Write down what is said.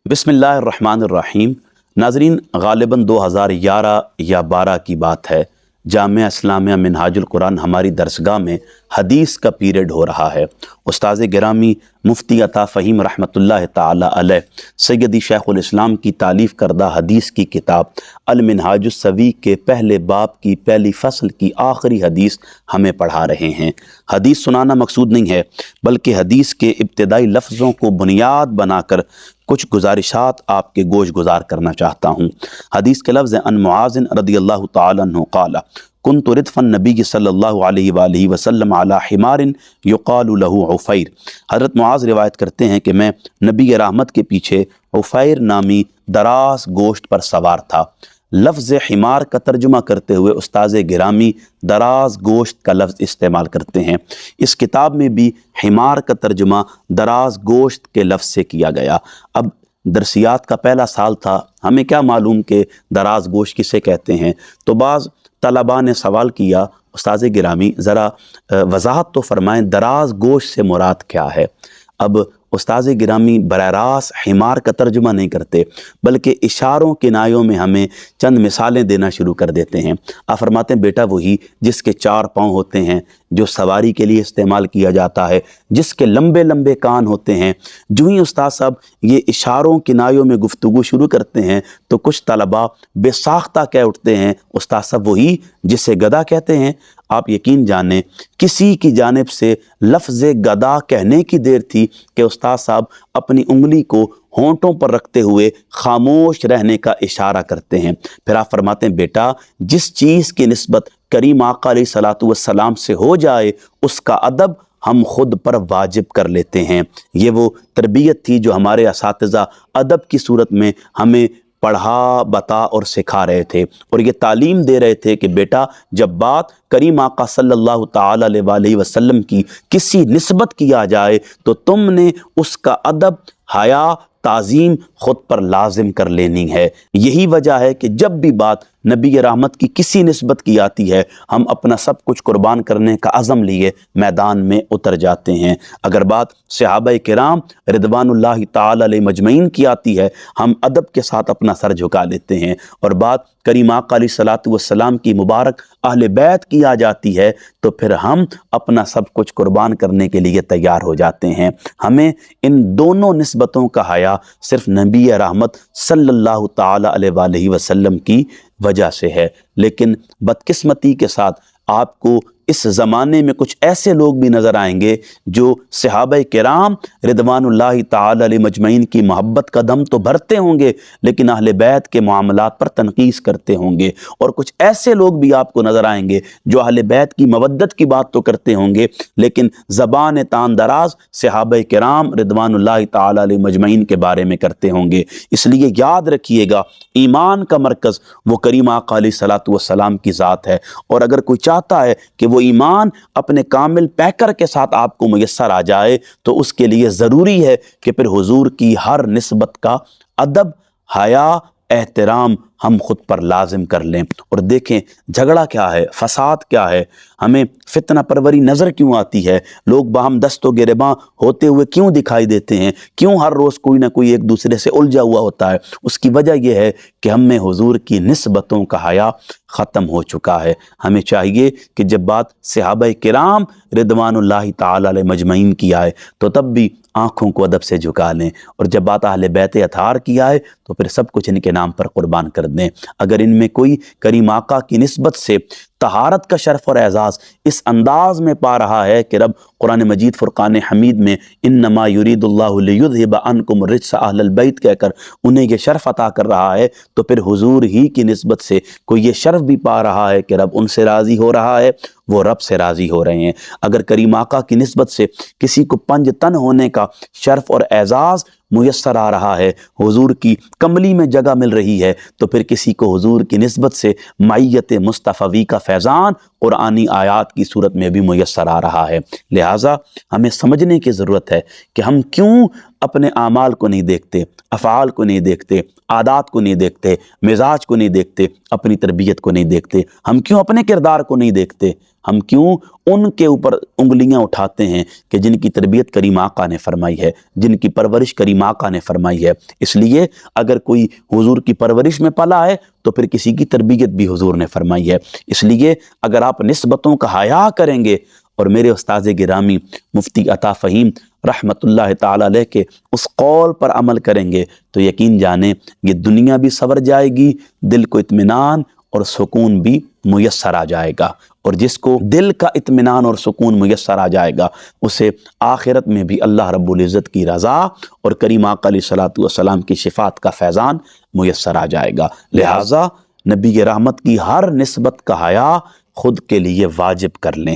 बिस्मिल्लाहिर्रहमानिर्रहीम। नाज़रीन, ग़ालिबन 2011 या 12 की बात है। जामिया इस्लामिया मिनहाजुल कुरान हमारी दरसगाह में हदीस का पीरियड हो रहा है। उस्ताज़ गिरामी मुफ्ती अता फ़हीम रहमतुल्लाह ताला अलैह सैयदी शेखुल इस्लाम की तालीफ़ करदा हदीस की किताब अल मिनहाजुस सवी के पहले बाब की पहली फ़सल की आखिरी हदीस हमें पढ़ा रहे हैं। हदीस सुनाना मकसूद नहीं है, बल्कि हदीस के इब्तिदाई लफ्ज़ों को बुनियाद बनाकर कुछ गुजारिशात आपके गोश गुजार करना चाहता हूँ। हदीस के लफ्ज़ अन मुआज़ रदियल्लाहु ताला अन्हु क़ाला कुन्तु रिदफ़न नबी सल्लल्लाहु अलैहि वसल्लम अला हिमारिन युक़ालु लहू उफ़ैर। हज़रत मुआज़ रिवायत करते हैं कि मैं नबी रहमत के पीछे उफ़ैर नामी दराज गोश्त पर सवार था। लफ्ज़ हिमार का तर्जुमा करते हुए उस्ताज़ गिरामी दराज गोश्त का लफ्ज़ इस्तेमाल करते हैं। इस किताब में भी हिमार का तर्जुमा दराज गोश्त के लफ्ज़ से किया गया। अब दरसियात का पहला साल था, हमें क्या मालूम कि दराज गोश्त किसे कहते हैं। तो बाज़ तलबा ने सवाल किया, उस्ताज़ गिरामी ज़रा वज़ाहत तो फ़रमाएँ, दराज गोश्त से मुराद क्या है। अब उस्ताज़ गिरामी बराह रास्त हिमार का तर्जुमा नहीं करते, बल्कि इशारों किनायों में हमें चंद मिसालें देना शुरू कर देते हैं। आप फरमाते हैं, बेटा वही जिसके 4 पाँव होते हैं, जो सवारी के लिए इस्तेमाल किया जाता है, जिसके लंबे लंबे कान होते हैं। जो ही उस्ताद साहब ये इशारों किनायों में गुफ्तगू शुरू करते हैं तो कुछ तलबा बेसाख्ता कह उठते हैं, उस्ताद साहब वही जिसे गधा कहते हैं। आप यकीन जानें, किसी की जानिब से लफ्ज़ गदा कहने की देर थी कि उस्ताद साहब अपनी उंगली को होंठों पर रखते हुए खामोश रहने का इशारा करते हैं। फिर आप फरमाते हैं, बेटा जिस चीज़ की निस्बत करीम आका अलैहिस्सलातु वस्सलाम से हो जाए उसका अदब हम खुद पर वाजिब कर लेते हैं। ये वो तरबियत थी जो हमारे असातिज़ा अदब की सूरत में हमें पढ़ा, बता और सिखा रहे थे, और ये तालीम दे रहे थे कि बेटा जब बात करीम आका सल्लल्लाहु ताला अलैहि वसल्लम की किसी निस्बत किया जाए तो तुमने उसका अदब, हया, ताज़ीम खुद पर लाजिम कर लेनी है। यही वजह है कि जब भी बात नबी रहमत की किसी निस्बत की आती है, हम अपना सब कुछ कुर्बान करने का अज़म लिए मैदान में उतर जाते हैं। अगर बात सहाबाए किराम रिदवानुल्लाहि ताला अलैहिम अजमईन की आती है, हम अदब के साथ अपना सर झुका लेते हैं, और बात करीम आका अलैहिस्सलातु वस्सलाम की मुबारक अहले बैत की आ जाती है तो फिर हम अपना सब कुछ कुर्बान करने के लिए तैयार हो जाते हैं। हमें इन दोनों निस्बतों का हया सिर्फ नबी रहमत सल्लल्लाहु ताला अलैहि वसल्लम की वजह से है। लेकिन बदकिस्मती के साथ आपको इस ज़माने में कुछ ऐसे लोग भी नज़र आएंगे जो सहाबाए किराम रिदवानुल्लाहि ताला अलैहिम अजमईन की मोहब्बत का दम तो भरते होंगे, लेकिन अहले बैत के मामलात पर तनकीस करते होंगे। और कुछ ऐसे लोग भी आपको नज़र आएंगे जो अहले बैत की मवद्दत की बात तो करते होंगे, लेकिन ज़बान तान दराज सहाबाए किराम रिदवानुल्लाहि ताला अलैहिम अजमईन के बारे में करते होंगे। इसलिए याद रखिएगा, ईमान का मरकज़ वो करीम आका अलैहिस्सलातु वस्सलाम की ज़ात है, और अगर कोई चाहता है कि वो ईमान अपने कामिल पैकर के साथ आपको मुयस्सर आ जाए तो उसके लिए ज़रूरी है कि फिर हुजूर की हर निस्बत का अदब, हया, एहतराम हम खुद पर लाजिम कर लें। और देखें झगड़ा क्या है, फसाद क्या है, हमें फितना परवरी नज़र क्यों आती है, लोग बाहम दस्तो गिरबां होते हुए क्यों दिखाई देते हैं, क्यों हर रोज़ कोई ना कोई एक दूसरे से उलझा हुआ होता है। उसकी वजह यह है कि हम में हुजूर की निस्बतों का हया ख़त्म हो चुका है। हमें चाहिए कि जब बात सहाबाए किराम रिदवानुल्लाहि ताला अलैहिम अजमईन की आए तो तब भी आँखों को अदब से झुका लें, और जब बात अहले बैत अतार की आए तो फिर सब कुछ इनके नाम पर कुर्बान कर दें। अगर इनमें कोई करीम आका की निस्बत से तहारत का शर्फ और एजाज़ इस अंदाज में पा रहा है कि रब कुरान मजीद फ़ुरक़ान हमीद में इन्नमा युरीदुल्लाहु लियुज़हिबा अन्कुम रिज्सा अहलल बैत कहकर उन्हें ये शर्फ अता कर रहा है, तो फिर हुजूर ही की निस्बत से कोई ये शर्फ भी पा रहा है कि रब उनसे राज़ी हो रहा है, वो रब से राज़ी हो रहे हैं। अगर करीम आका की निस्बत से किसी को पंज तन होने का शर्फ और एजाज़ मुयस्सर आ रहा है, हुजूर की कमली में जगह मिल रही है, तो फिर किसी को हुजूर की निस्बत से मय्यत मुस्तफ़वी का फैज़ान कुरानी आयात की सूरत में भी मुयस्सर आ रहा है। लिहाजा हमें समझने की ज़रूरत है कि हम क्यों اپنے اعمال کو نہیں دیکھتے، افعال کو نہیں دیکھتے، عادات کو نہیں دیکھتے، مزاج کو نہیں دیکھتے، اپنی تربیت کو نہیں دیکھتے؟ ہم کیوں اپنے کردار کو نہیں دیکھتے؟ ہم کیوں ان کے اوپر انگلیاں اٹھاتے ہیں کہ جن کی تربیت کریم آقا نے فرمائی ہے، جن کی پرورش کریم آقا نے فرمائی ہے؟ اس لیے اگر کوئی حضور کی پرورش میں پلا ہے تو پھر کسی کی تربیت بھی حضور نے فرمائی ہے۔ اس لیے اگر آپ نسبتوں کا حیا کریں گے اور میرے استاذ گرامی مفتی عطا فہیم رحمۃ اللہ تعالی علیہ کے اس قول پر عمل کریں گے تو یقین جانیں یہ دنیا بھی سنور جائے گی، دل کو اطمینان اور سکون بھی میسر آ جائے گا، اور جس کو دل کا اطمینان اور سکون میسر آ جائے گا اسے آخرت میں بھی اللہ رب العزت کی رضا اور کریم آقا علیہ الصلوۃ والسلام کی شفاعت کا فیضان میسر آ جائے گا۔ لہٰذا نبی رحمت کی ہر نسبت کا حیا خود کے لیے واجب کر لیں۔